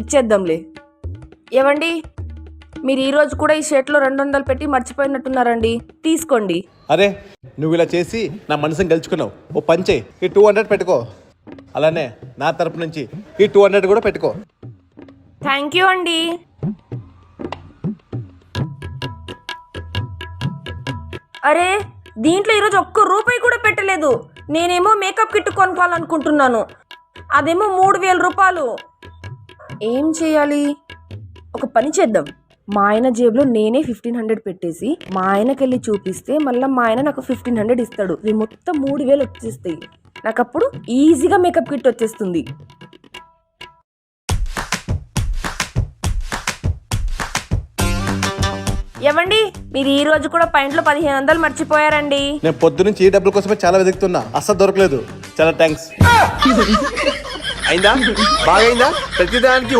ఇచ్చేద్దాంలే. ఏవండి, మీరు ఈరోజు కూడా ఈ షర్ట్లో 200 పెట్టి మర్చిపోయినట్టున్నారండి. తీసుకోండి. అరే నువ్వు ఇలా చేసి నా మనసుని గెలుచుకున్నావు. ఓ పంచే ఈ 200 పెట్టుకో. అలానే నా తరపు నుంచి ఈ 200 కూడా పెట్టుకో. థ్యాంక్ యూ అండి. అరే, దీంట్లో ఈరోజు ₹1 కూడా పెట్టలేదు. నేనేమో మేకప్ కిట్ కొనుక్కోవాలనుకుంటున్నాను. అదేమో 3000 రూపాయలు. ఏం చేయాలి? ఒక పని చేద్దాం. మా ఆయన జేబులో నేనే 1500 పెట్టేసి మా ఆయనకెళ్ళి చూపిస్తే మళ్ళీ మా ఆయన నాకు 1500 ఇస్తాడు. ఇవి మొత్తం 3000 వచ్చేస్తాయి. నాకు అప్పుడు ఈజీగా మేకప్ కిట్ వచ్చేస్తుంది. ఏవండి, మీరు ఈ రోజు కూడా పాయింట్లో 1500 మర్చిపోయారండి. నేను పొద్దు నుంచి ఈ డబ్బుల కోసమే చాలా వెతుకుతున్నా, అస్సలు దొరకలేదు. చాలా థ్యాంక్స్. అయిందా? బాగైందా? ప్రతిదానికి